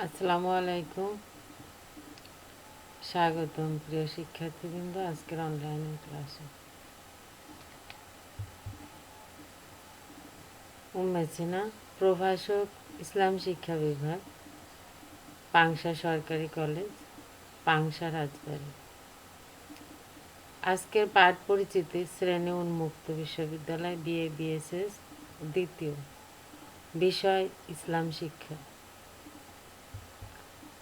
আসসালামু আলাইকুম। স্বাগতম প্রিয় শিক্ষার্থীবৃন্দ আজকের অনলাইন ক্লাসে। উম্মেছিনা, প্রভাষক, ইসলাম শিক্ষা বিভাগ, পাংশা সরকারি কলেজ, পাংশা রাজবাড়ী। আজকের পাঠ পরিচিতি শ্রেণী উন্মুক্ত বিশ্ববিদ্যালয় বিএ বিএসএস দ্বিতীয়, বিষয় ইসলাম শিক্ষা।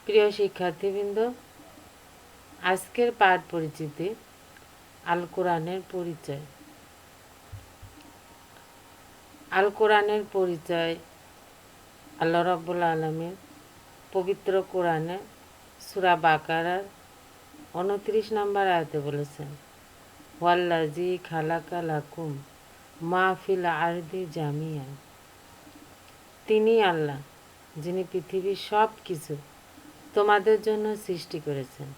প্রিয় শিক্ষার্থীবৃন্দ, আজকের পাঠ পরিচিতি আল কোরআনের পরিচয়। আল কোরআনের পরিচয় আল্লাহ রাব্বুল আলামিন পবিত্র কোরআনে সূরা বাকারার 29 নম্বর আয়াতে বলেছেন, ওয়াল্লাযী খালাকা লাকুম মা ফিল আরদি জামিয়ান। তিনি আল্লাহ, যিনি পৃথিবীর সব কিছু তোমাদের জন্য সৃষ্টি করেছেন।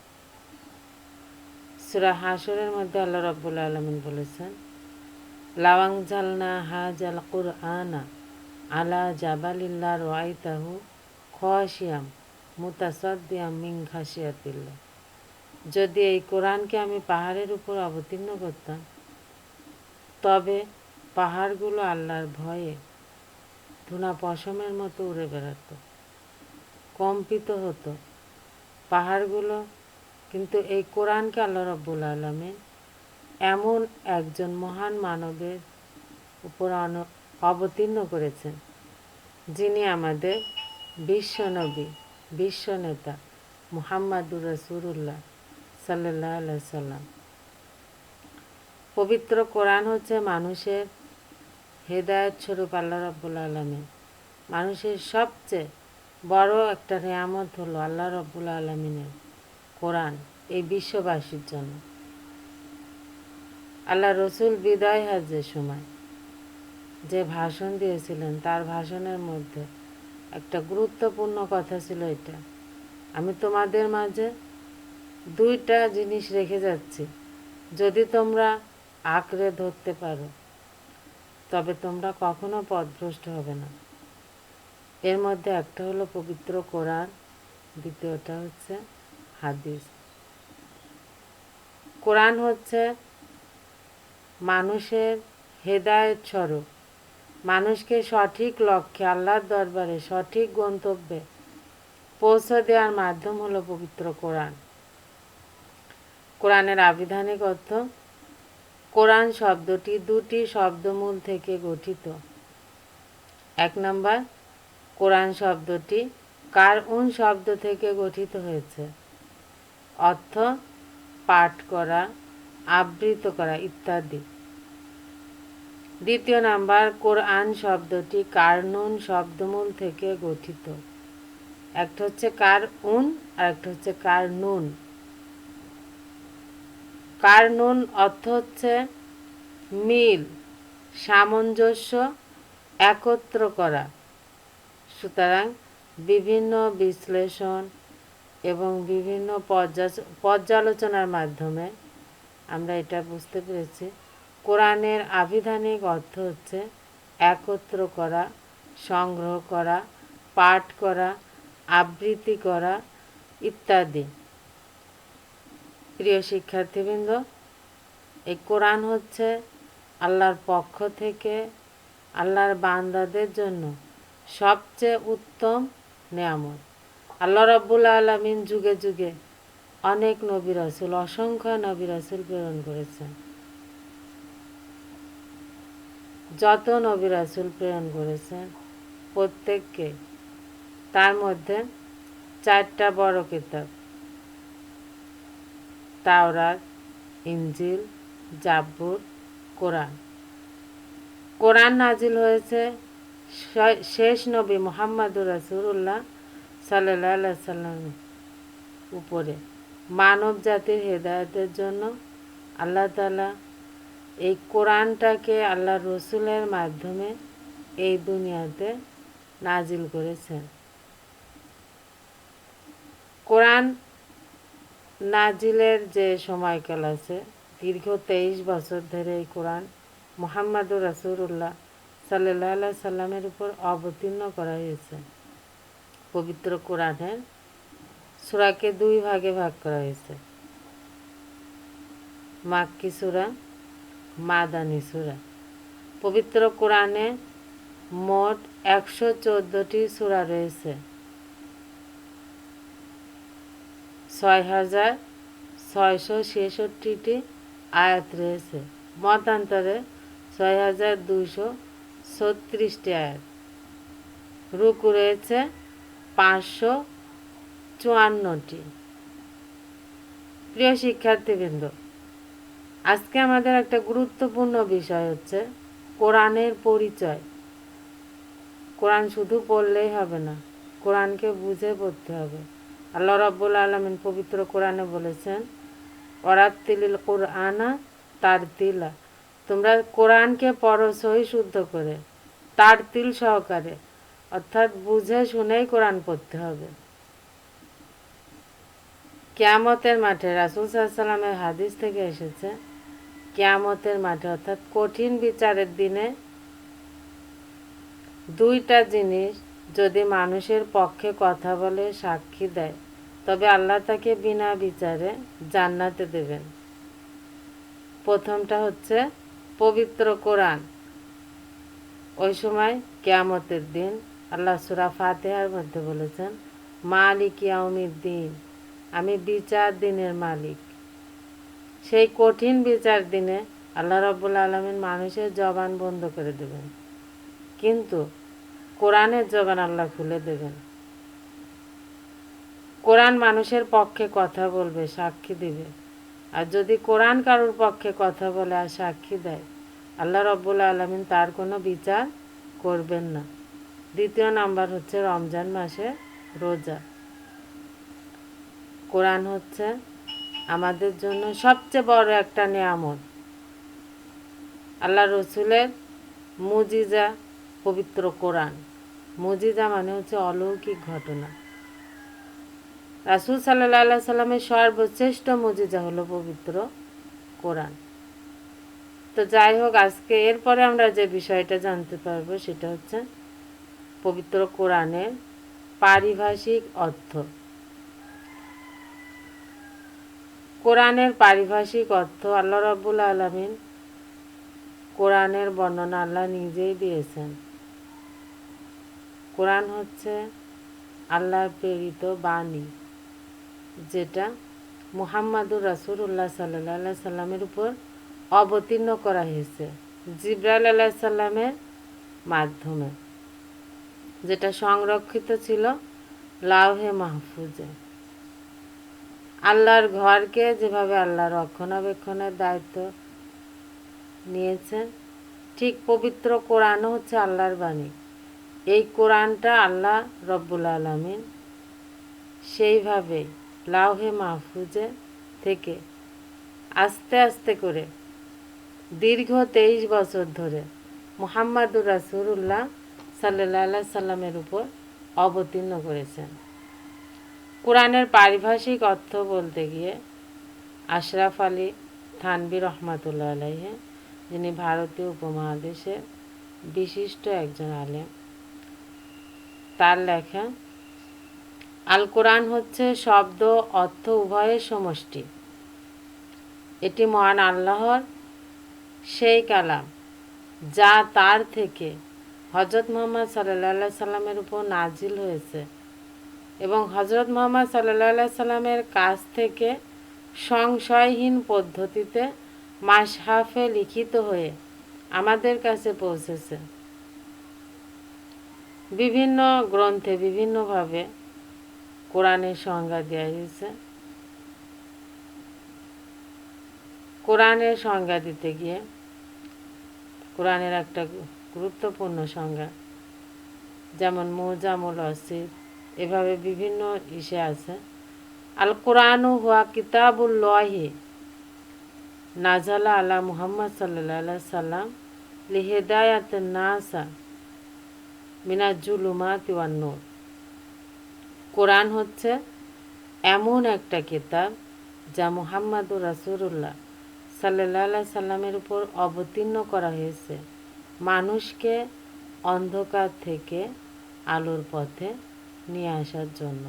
সূরা হাশরের মধ্যে আল্লাহ রাব্বুল আলামিন বলেছেন, লাওয়াং জালনা হাজাল কুরআনা আলা জাবালিল্লা রাআইতাহু খাশিয়াম মুতাসাদ্দিয়াম মিন খাশিয়াতিল্লাহ। যদি এই কোরআনকে আমি পাহাড়ের উপর অবতীর্ণ করতাম, তবে পাহাড়গুলো আল্লাহর ভয়ে ধুনা পশমের মতো উড়ে বেড়াত, কম্পিত হতো পাহাড়গুলো। কিন্তু এই কোরআনকে আল্লাহ রাব্বুল আলামিন এমন একজন মহান মানবের উপর অবতীর্ণ করেছেন, যিনি আমাদের বিশ্বনবী, বিশ্বনেতা মুহাম্মাদুর রাসূলুল্লাহ সাল্লাল্লাহু আলাইহি সাল্লাম। পবিত্র কোরআন হচ্ছে মানুষের হেদায়েত স্বরূপ আল্লাহ রাব্বুল আলামিন। মানুষের সবচেয়ে বড় একটা নিয়ামত হলো আল্লাহ রাব্বুল আলামিনের কোরআন এই বিশ্ববাসীর জন্য। আল্লাহ রসুল বিদায় হজের সময় যে ভাষণ দিয়েছিলেন, তার ভাষণের মধ্যে একটা গুরুত্বপূর্ণ কথা ছিল এটা, আমি তোমাদের মাঝে দুইটা জিনিস রেখে যাচ্ছি, যদি তোমরা আঁকড়ে ধরতে পারো তবে তোমরা কখনো পথভ্রষ্ট হবে না। এর মধ্যে একটা হলো পবিত্র কোরআন, দ্বিতীয়টা হচ্ছে হাদিস। কোরআন হচ্ছে মানুষের হেদায়েত স্বরূপ, মানুষকে সঠিক লক্ষ্যে আল্লাহর দরবারে সঠিক গন্তব্যে পৌঁছে দেওয়ার মাধ্যম হলো পবিত্র কোরআন। কোরআনের আবিধানিক অর্থ, কোরআন শব্দটি দুটি শব্দমূল থেকে গঠিত। 1 নম্বর, কোরআন শব্দটি কারউন শব্দ থেকে গঠিত হয়েছে, অর্থ পাঠ করা, আবৃত করা ইত্যাদি। 2 নাম্বার, কোরআন শব্দটি কারনুন শব্দমূল থেকে গঠিত। একটা হচ্ছে কারউন আর একটা হচ্ছে কারনুন। কারনুন অর্থ হচ্ছে মিল, সামঞ্জস্য, একত্র করা। সুতরাং বিভিন্ন বিশ্লেষণ এবং বিভিন্ন পর্যালোচনার মাধ্যমে আমরা এটা বুঝতে পেরেছি, কোরআনের আবিধানিক অর্থ হচ্ছে একত্র করা, সংগ্রহ করা, পাঠ করা, আবৃত্তি করা ইত্যাদি। প্রিয় শিক্ষার্থীবৃন্দ, এই কোরআন হচ্ছে আল্লাহর পক্ষ থেকে আল্লাহর বান্দাদের জন্য সবচেয়ে উত্তম নেয়ামত। আল্লাহ রাব্বুল আলামিন যুগে যুগে অনেক নবী রাসূল, অসংখ্য নবী রাসূল প্রেরণ করেছেন। যত নবী রাসূল প্রেরণ করেছেন প্রত্যেককে তার মধ্যে 4টা বড় কিতাব, তাওরাত, ইনজিল, জাবুর, কোরআন। কোরআন নাজিল হয়েছে শেষ নবী মুহাম্মাদুর রাসূলুল্লাহ সাল্লাল্লাহু আলাইহি সাল্লামের উপরে মানব জাতির হেদায়েতের জন্য। আল্লাহ তাআলা এই কোরআনটাকে আল্লাহ রসুলের মাধ্যমে এই দুনিয়াতে নাজিল করেছেন। কোরআন নাজিলের যে সময়কাল আছে, দীর্ঘ 23 বছর ধরে এই কোরআন মুহাম্মাদুর রাসূলুল্লাহ সাল্লাল্লাহু আলাইহি সাল্লামের উপর অবতীর্ণ করা হয়েছে। পবিত্র কোরআনের সূরাকে দুই ভাগে ভাগ করা হয়েছে, মাক্কি সূরা, মাদানী সূরা। পবিত্র কোরআনে মোট 114টি সূরা রয়েছে, 6,666টি আয়াত রয়েছে, মতান্তরে 6,236টি আয়াত। রুকু রয়েছে 554টি। প্রিয় শিক্ষার্থীবৃন্দ, আজকে আমাদের একটা গুরুত্বপূর্ণ বিষয় হচ্ছে কোরআনের পরিচয়। কোরআন শুধু পড়লেই হবে না, কোরআনকে বুঝে পড়তে হবে। আল্লাহ রাব্বুল আলামিন পবিত্র কোরআনে বলেছেন, ওয়ারাত্তিলিল কুরআনা তারতিলা, তোমরা কোরআনকে পড়ো সহি শুদ্ধ করে, তারতিল সহকারে, অর্থাৎ বুঝে শুনেই কোরআন পড়তে হবে। কিয়ামতের মাঠে রাসূল সাল্লাল্লাহু আলাইহি ওয়াসাল্লামের হাদিস থেকে এসেছে, কিয়ামতের মাঠে অর্থাৎ কঠিন বিচারের দিনে দুইটা জিনিস যদি মানুষের পক্ষে কথা বলে, সাক্ষী দেয়, তবে আল্লাহ তাকে বিনা বিচারে জান্নাতে দেবেন। প্রথমটা হচ্ছে পবিত্র কোরআন। ওই সময় কিয়ামতের দিন আল্লাহ সূরা ফাতিহার মধ্যে বলেছেন, মালিক ইয়াউমিদ্দিন, আমি বিচার দিনের মালিক। সেই কঠিন বিচার দিনে আল্লাহ রাব্বুল আলামিন মানুষের জবান বন্ধ করে দেবেন, কিন্তু কোরআনের জবান আল্লাহ খুলে দেবেন। কোরআন মানুষের পক্ষে কথা বলবে, সাক্ষী দিবে। আর যদি কোরআন কারোর পক্ষে কথা বলে আর সাক্ষী দেয়, আল্লাহ রাব্বুল আলামিন তার কোনো বিচার করবেন না। দ্বিতীয় নাম্বার হচ্ছে রমজান মাসে রোজা। কোরআন হচ্ছে আমাদের জন্য সবচেয়ে বড় একটা নিয়ামত। আল্লাহ রসুলের মুজিজা পবিত্র কোরআন। মুজিজা মানে হচ্ছে অলৌকিক ঘটনা। রাসূল সাল্লাল্লাহু আলাইহি সাল্লামের সর্বশ্রেষ্ঠ মুজিজা হলো পবিত্র কোরআন। তো যাই হোক, আজকে এরপরে আমরা যে বিষয়টা জানতে পারবো সেটা হচ্ছে পবিত্র কোরআনের পারিভাষিক অর্থ। কোরআনের পারিভাষিক অর্থ আল্লাহ রাব্বুল আলামিন কোরআনের বর্ণনা আল্লাহ নিজেই দিয়েছেন। কোরআন হচ্ছে আল্লাহর প্রেরিত বাণী, যেটা মুহাম্মাদুর রাসূলুল্লাহ সাল্লাল্লাহু আলাইহি সাল্লামের উপর অবতীর্ণ করা হয়েছে জিবরাইল আলাইহিস সালামের মাধ্যমে, যেটা সংরক্ষিত ছিল লাউহে মাহফুজে। আল্লাহর ঘরকে যেভাবে আল্লাহ রক্ষণাবেক্ষণের দায়িত্ব নিয়েছেন, ঠিক পবিত্র কোরআনও হচ্ছে আল্লাহর বাণী। এই কোরআনটা আল্লাহ রব্বুল আলামিন সেইভাবে লাউহে মাহফুজে থেকে আস্তে আস্তে করে দীর্ঘ 23 বছর ধরে মুহাম্মাদুর রাসূলুল্লাহ সাল্লাল্লাহু আলাইহি সাল্লামের উপর অবতীর্ণ করেছেন। কোরআনের পারিভাষিক অর্থ বলতে গিয়ে আশরাফ আলী থানভী রহমাতুল্লাহ আলাইহি, যিনি ভারতীয় উপমহাদেশের বিশিষ্ট একজন আলেম, তার লেখা, আল কোরআন হচ্ছে শব্দ অর্থ উভয়ের সমষ্টি। এটি মহান আল্লাহর সেই কালাম যা তার থেকে হযরত মুহাম্মদ সাল্লাল্লাহু আলাইহি সাল্লামের উপর নাজিল হয়েছে এবং হযরত মুহাম্মদ সাল্লাল্লাহু আলাইহি সাল্লামের কাছ থেকে সংশয়হীন পদ্ধতিতে মাসহাফে লিখিত হয়ে আমাদের কাছে পৌঁছেছে। বিভিন্ন গ্রন্থে বিভিন্নভাবে কোরআনের সংজ্ঞা দেওয়া হয়েছে। কোরআনের সংজ্ঞা দিতে গিয়ে কোরআনের একটা গুরুত্বপূর্ণ সংজ্ঞা, যেমন মুজামুল ওয়াসিফ, এভাবে বিভিন্ন ইসে আছে। আল কোরআনু হুয়া কিতাবুল্লাহি নাজালা আলা মুহাম্মদ সাল্লাল্লাহু আলাইহি সাল্লাম লিহিদায়াতিন নাসা মিনাজ জুলুমাতি ওয়ান নূর। কোরআন হচ্ছে এমন একটা কিতাব যা মুহাম্মাদুর রাসূলুল্লাহ সাল্লাল্লাহু আলাইহি সাল্লামের উপর অবতীর্ণ করা হয়েছে মানুষকে অন্ধকার থেকে আলোর পথে নিয়ে আসার জন্য।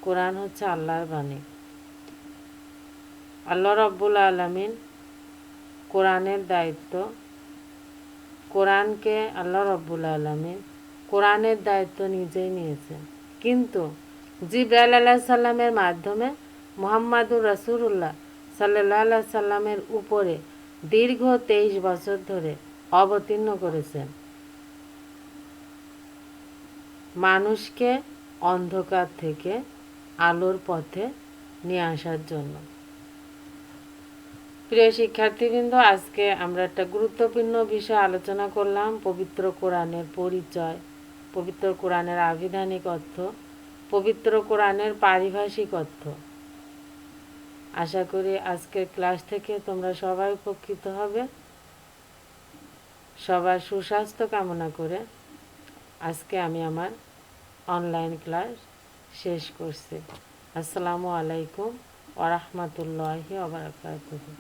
কোরআন হচ্ছে আল্লাহর বাণী। আল্লাহ রাব্বুল আলামিন কোরআনের দায়িত্ব, কোরআনকে আল্লাহ রাব্বুল আলামিন কোরআনের দায়িত্ব নিজেই নিয়েছেন, কিন্তু জিবরাইল আলাইহিস সালামের মাধ্যমে মুহাম্মাদুর রাসূলুল্লাহ সাল্লাল্লাহু আলাইহি সাল্লামের উপরে দীর্ঘ 23 বছর ধরে অবতীর্ণ করেছেন, মানুষকে অন্ধকার থেকে আলোর পথে নিয়ে আসার জন্য। প্রিয় শিক্ষার্থীবৃন্দ, আজকে আমরা একটা গুরুত্বপূর্ণ বিষয় আলোচনা করলাম, পবিত্র কোরআনের পরিচয়, পবিত্র কোরআনের আবিধানিক অর্থ, পবিত্র কোরআনের পারিভাষিক অর্থ। আশা করি আজকের ক্লাস থেকে তোমরা সবাই উপকৃত হবে। সবার সুস্বাস্থ্য কামনা করে আজকে আমি আমার অনলাইন ক্লাস শেষ করছি। আসসালামু আলাইকুম ওয়া রাহমাতুল্লাহি ওয়া বারাকাতুহু।